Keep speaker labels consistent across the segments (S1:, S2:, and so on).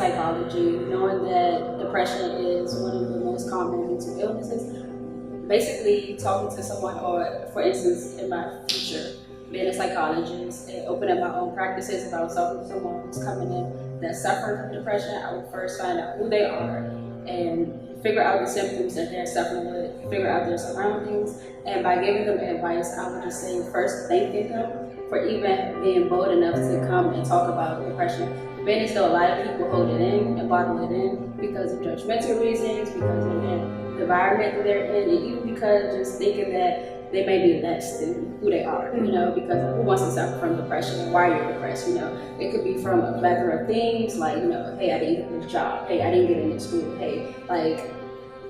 S1: psychology, knowing that depression is one of the most common mental illnesses, basically talking to someone, or for instance, in my future, being a psychologist and opening my own practices, if I was talking to someone who's coming in that's suffering from depression, I would first find out who they are and figure out the symptoms that they're suffering with, figure out their surroundings, and by giving them advice, I would just say first thanking them for even being bold enough to come and talk about depression. Being as though a lot of people hold it in and bottle it in because of judgmental reasons, because of the environment that they're in, and even because just thinking that they may be less than who they are, you know, because who wants to suffer from depression and why you're depressed, you know. It could be from a plethora of things, like, you know, hey, I didn't get this job, hey, I didn't get into school, hey, like,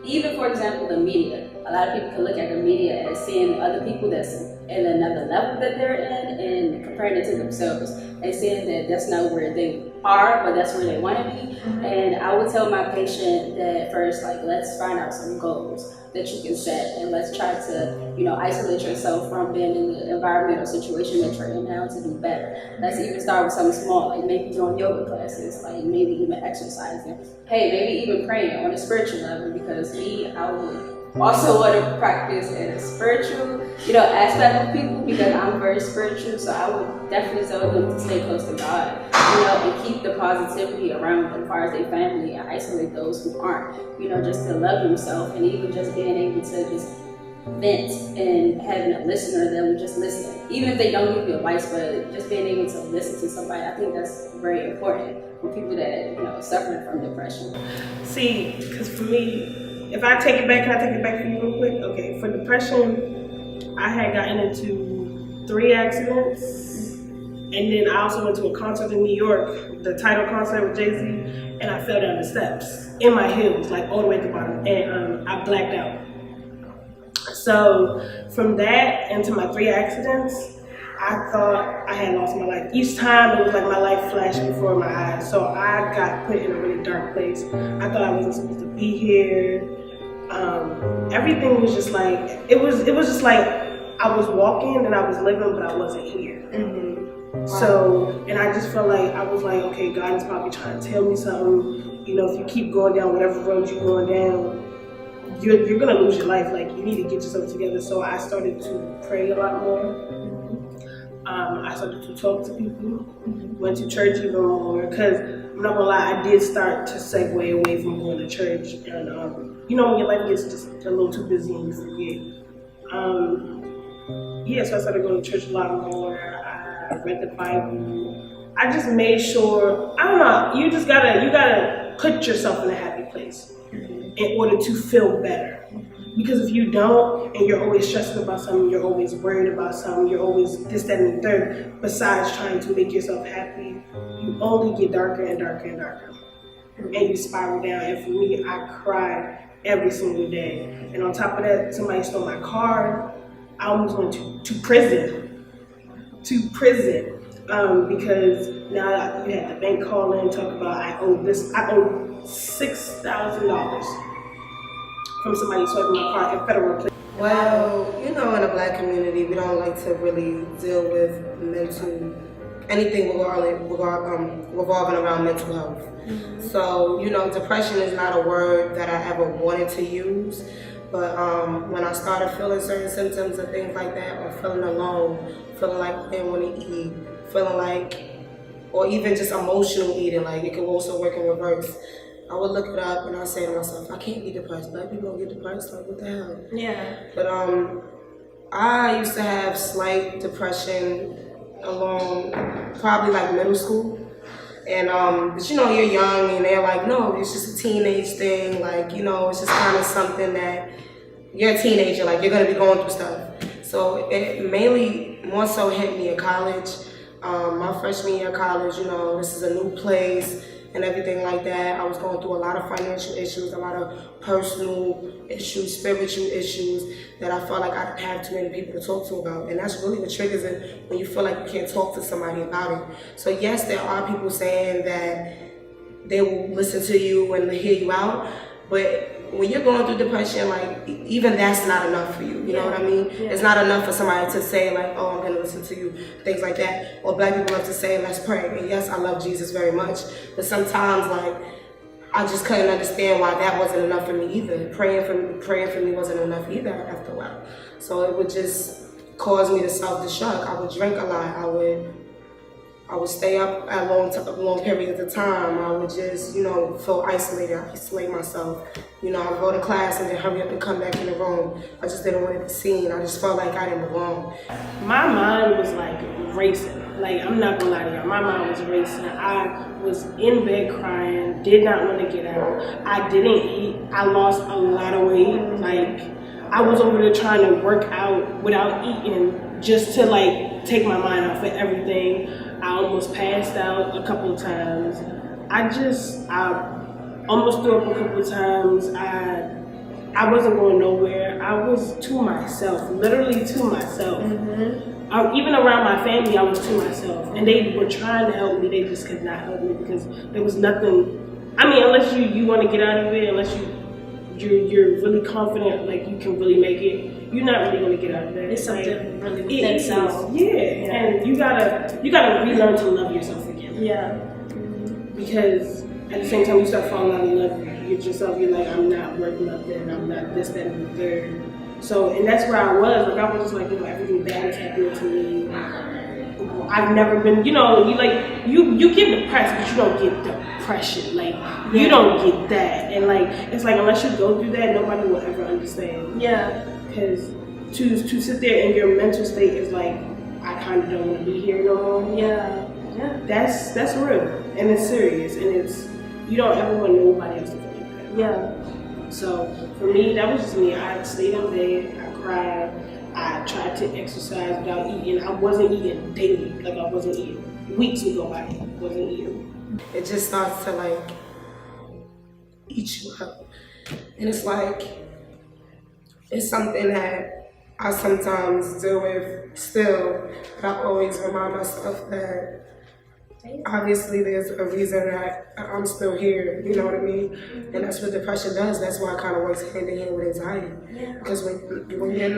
S1: even for example, the media. A lot of people can look at the media as seeing other people that's in another level that they're in and comparing it to themselves and saying that that's not where they are, but that's where they want to be. And I would tell my patient that first, like, let's find out some goals that you can set, and let's try to, you know, isolate yourself from being in the environmental situation that you're in now to do better. Let's even start with something small, like maybe doing yoga classes, like maybe even exercising. Hey, maybe even praying on a spiritual level, because I would also want to practice in a spiritual, you know, aspect of people, because I'm very spiritual, so I would definitely tell them to stay close to God, you know, and keep the positivity around them as far as their family, and isolate those who aren't, you know, just to love themselves, and even just being able to just vent and having a listener that will just listen, even if they don't give you advice, but just being able to listen to somebody. I think that's very important for people that, you know, suffering from depression.
S2: See, because for me, if I take it back, can I take it back for you real quick? Okay, for depression, I had gotten into 3 accidents, and then I also went to a concert in New York, the title concert with Jay-Z, and I fell down the steps in my heels, like all the way at the bottom, and I blacked out. So from that into my 3 accidents, I thought I had lost my life. Each time it was like my life flashed before my eyes. So I got put in a really dark place. I thought I wasn't supposed to be here. Everything was just like, it was just like I was walking and I was living, but I wasn't here. Wow. So, and I just felt like, I was like, okay, God is probably trying to tell me something. You know, if you keep going down whatever road you're going down, you're gonna lose your life. Like, you need to get yourself together. So I started to pray a lot more. I started to talk to people, went to church even more, because I'm not gonna lie, I did start to segue away from going to church, and you know, when your life gets just a little too busy and you forget. Yeah, so I started going to church a lot more. I read the Bible. I just made sure, I don't know, you gotta put yourself in a happy place in order to feel better. Because if you don't, and you're always stressing about something, you're always worried about something, you're always this, that, and the third, besides trying to make yourself happy, you only get darker and darker and darker. And you spiral down. And for me, I cried every single day. And on top of that, somebody stole my car. I almost went to prison. Because now you had the bank call in and talk about I owe $6,000 from somebody swiping my car in federal prison.
S3: Well, you know, in the Black community, we don't like to really deal with anything revolving around mental health. So, you know, depression is not a word that I ever wanted to use, but when I started feeling certain symptoms and things like that, or feeling alone, feeling like I didn't want to eat, feeling like, or even just emotional eating, like it could also work in reverse. I would look it up and I say to myself, I can't be depressed. Black people don't get depressed. Like, what the hell?
S2: Yeah.
S3: But I used to have slight depression along probably like middle school. And but you know, you're young and they're like, no, it's just a teenage thing. Like, you know, it's just kind of something that you're a teenager, like you're gonna be going through stuff. So it mainly more so hit me in college. My freshman year of college, you know, this is a new place and everything like that. I was going through a lot of financial issues, a lot of personal issues, spiritual issues that I felt like I didn't have too many people to talk to about. And that's really what triggers it when you feel like you can't talk to somebody about it. So yes, there are people saying that they will listen to you and hear you out, but when you're going through depression, like even that's not enough for you. You know what I mean?
S2: Yeah.
S3: It's not enough for somebody to say like, oh, I'm gonna listen to you, things like that. Or black people love to say, let's pray. And yes, I love Jesus very much, but sometimes like I just couldn't understand why that wasn't enough for me either. Praying for me wasn't enough either after a while. So it would just cause me to self-destruct. I would drink a lot. I would stay up at long periods of time. I would just, feel isolated. I isolate myself. I would go to class and then hurry up and come back in the room. I just didn't want to be seen. I just felt like I didn't belong.
S2: My mind was like racing. Like, I'm not gonna lie to y'all, my mind was racing. I was in bed crying, did not want to get out. I didn't eat. I lost a lot of weight. Like, I was over there trying to work out without eating just to like take my mind off of everything. I almost passed out a couple of times. I almost threw up a couple of times. I wasn't going nowhere. I was to myself, literally to myself. Even around my family, I was to myself. And they were trying to help me, they just could not help me because there was nothing. I mean, unless you want to get out of it, unless you're really confident, like you can really make it, you're not really going to get out of it.
S1: It's something
S2: like,
S1: really within self.
S2: Yeah, and you gotta relearn to love yourself again.
S1: Yeah.
S2: Because at the same time you start falling out of love with yourself, you're like, I'm not worth nothing, I'm not this, that, and the third. So, and that's where I was. Like, I was just like, everything bad is happening to me. I've never been, you get depressed, but you don't get depression. Like, you don't get that. And like, it's like, unless you go through that, nobody will ever understand.
S1: Yeah.
S2: Because to sit there in your mental state is like, I kind of don't want to be here no more.
S1: Yeah. Yeah.
S2: That's real. And it's serious. And you don't ever want nobody else to feel like that.
S1: Yeah.
S2: So for me, that was just me. I stayed in bed, I cried, I tried to exercise without eating. I wasn't eating daily, like I wasn't eating. Weeks would go by, I wasn't eating.
S3: It just starts to like eat you up. And it's like, it's something that I sometimes deal with still, but I always remind myself that obviously there's a reason that I'm still here, you know what I mean? And that's what depression does. That's why it kind of works hand in hand with anxiety. Yeah. Because when you're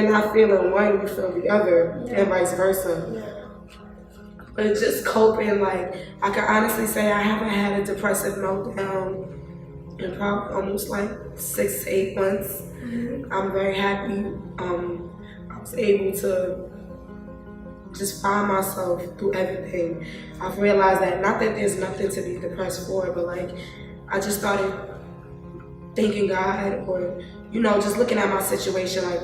S3: not feeling one, you feel the other, and vice versa. Yeah. But just coping, like, I can honestly say I haven't had a depressive meltdown in probably almost like 6 to 8 months. I'm very happy. I was able to just find myself through everything. I've realized that not that there's nothing to be depressed for, but like I just started thanking God, or just looking at my situation, like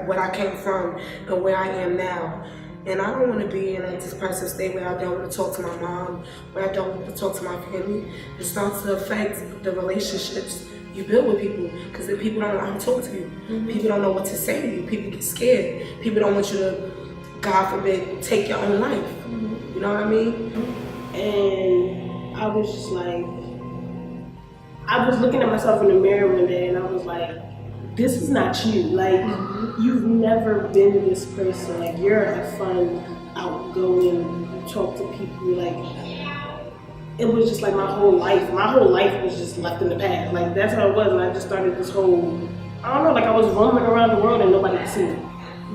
S3: what I came from and where I am now. And I don't want to be in a depressive state where I don't want to talk to my mom, where I don't want to talk to my family. It starts to affect the relationships you build with people, because then people don't know how to talk to you. People don't know what to say to you. People get scared. People don't want you to, God forbid, take your own life. You know what I mean?
S2: And I was just like, I was looking at myself in the mirror one day and I was like, this is not you. Like, you've never been this person. Like, you're a fun, outgoing, talk to people. Like, it was just like my whole life was just left in the past. Like, that's how it was. And I just started this whole, I don't know, like I was roaming around the world and nobody could see me.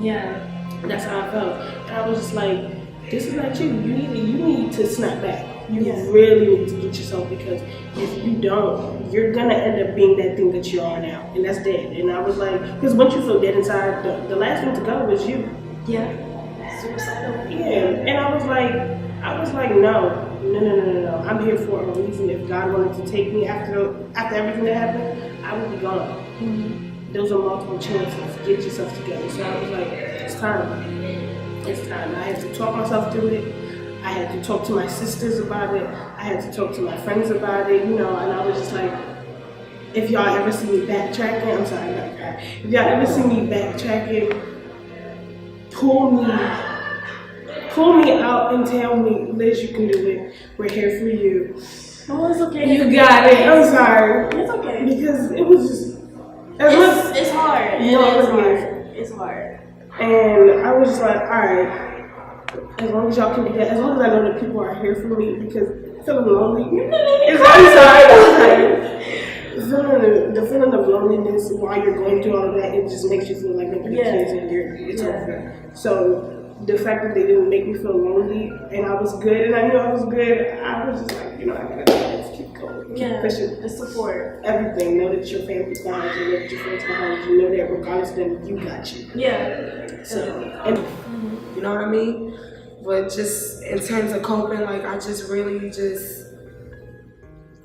S1: Yeah.
S2: That's how I felt. And I was just like, this is not you. You need to snap back. You really need to get yourself, because if you don't, you're gonna end up being that thing that you are now, and that's dead. And I was like, because once you feel dead inside, the last thing to go is you.
S1: Yeah. Suicidal.
S2: Yeah. And I was like, no. I'm here for a reason. If God wanted to take me after everything that happened, I would be gone. Those are multiple chances. Get yourself together. So I was like, it's time. It's time. I had to talk myself through it. I had to talk to my sisters about it. I had to talk to my friends about it, and I was just like, if y'all ever see me backtracking, I'm sorry, not cry. If y'all ever see me backtracking, pull me out and tell me, Liz, you can do it. We're here for you.
S1: Oh, it's okay.
S2: You got it. I'm sorry.
S1: It's okay.
S2: Because it was just,
S1: it's hard. It's hard.
S2: And I was just like, all right. As long as y'all can do that, as long as I know that people are here for me, because feeling lonely. I'm sorry. the feeling of loneliness while you're going through all of that, it just makes you feel like nobody cares and it's over. So the fact that they didn't make me feel lonely and I was good and I knew I was good, I was just like, I gotta just keep going, keep pushing.
S4: The support,
S2: Everything. Know that your family's behind you, know that your friends behind you, know that regardless of them, you got you. So, and
S3: you know what I mean? But just in terms of coping, like I just really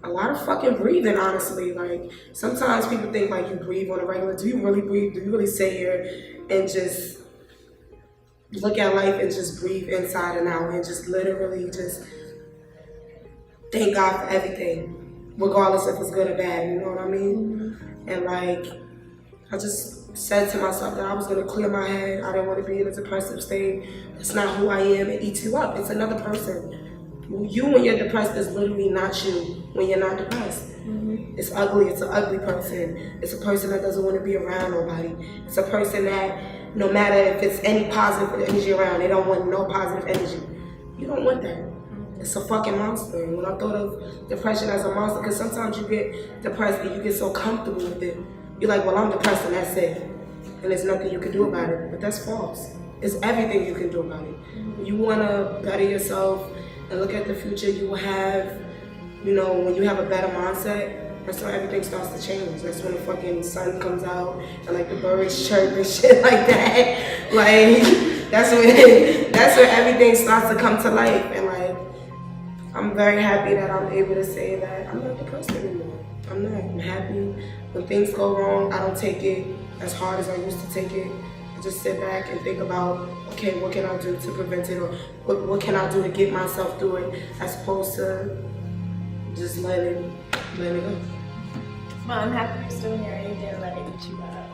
S3: a lot of fucking breathing, honestly. Like sometimes people think like you breathe on a regular. Do you really breathe? Do you really sit here and just look at life and just breathe inside and out and just literally just thank God for everything, regardless if it's good or bad, you know what I mean? And like, I just said to myself that I was gonna clear my head. I didn't want to be in a depressive state. It's not who I am. It eats you up. It's another person. You, when you're depressed, is literally not you when you're not depressed. It's ugly. It's an ugly person. It's a person that doesn't want to be around nobody. It's a person that no matter if it's any positive energy around, they don't want no positive energy. You don't want that. It's a fucking monster. And when I thought of depression as a monster, because sometimes you get depressed and you get so comfortable with it. You're like, well, I'm depressed and that's it. And there's nothing you can do about it. But that's false. It's everything you can do about it. You want to better yourself and look at the future you will have. When you have a better mindset, that's when everything starts to change. That's when the fucking sun comes out and like the birds chirp and shit like that. Like that's when everything starts to come to life. And like I'm very happy that I'm able to say that I'm not depressed anymore. I'm not. I'm happy. When things go wrong, I don't take it as hard as I used to take it. I just sit back and think about, okay, what can I do to prevent it, or what can I do to get myself through it, as opposed to just let it go.
S4: well, I'm happy you're still here and you didn't let it get you out.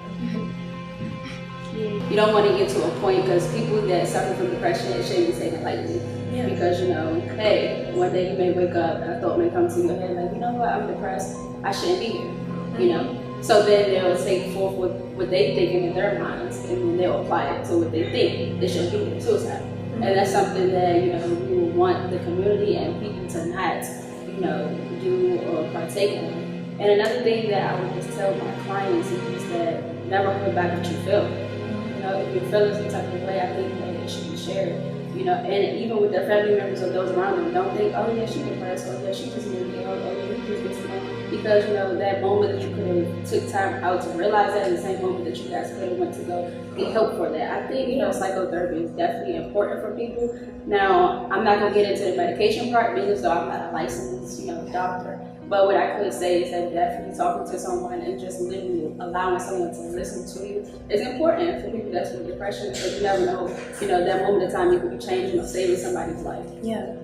S1: You don't want to get to a point, because people that suffer from depression, it shouldn't be taken lightly. Because hey, one day you may wake up and a thought may come to your head like, you know what, I'm depressed, I shouldn't be here. So then they'll take forth what they think in their minds, and then they'll apply it to what they think they should be suicide. And that's something that we would want the community and people to not do or partake in. And another thing that I would just tell my clients is that never hold back what you feel. If you're feeling some type of way, I think that it should be shared. And even with their family members or those around them, don't think, oh yeah, she's depressed, or yeah, she just moved, or yeah, you just this and that. Because that moment that you could have took time out to realize that, in the same moment that you guys could have went to go get help for that. I think psychotherapy is definitely important for people. Now, I'm not gonna get into the medication part because I'm not a licensed doctor. But what I could say is that definitely talking to someone and just literally allowing someone to listen to you is important for people that's with depression, because you never know, that moment of time you could be changing or saving somebody's life.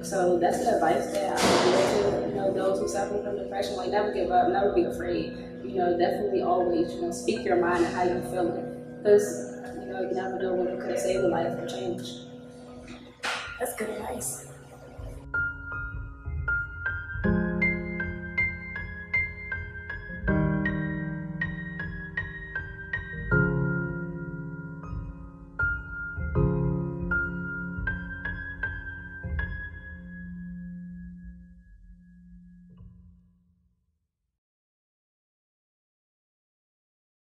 S1: So that's the advice that I would give to, those who suffer from depression. Like, never give up, never be afraid. Definitely always, speak your mind and how you're feeling. Because, you never know when it could have saved a life or changed.
S4: That's good advice.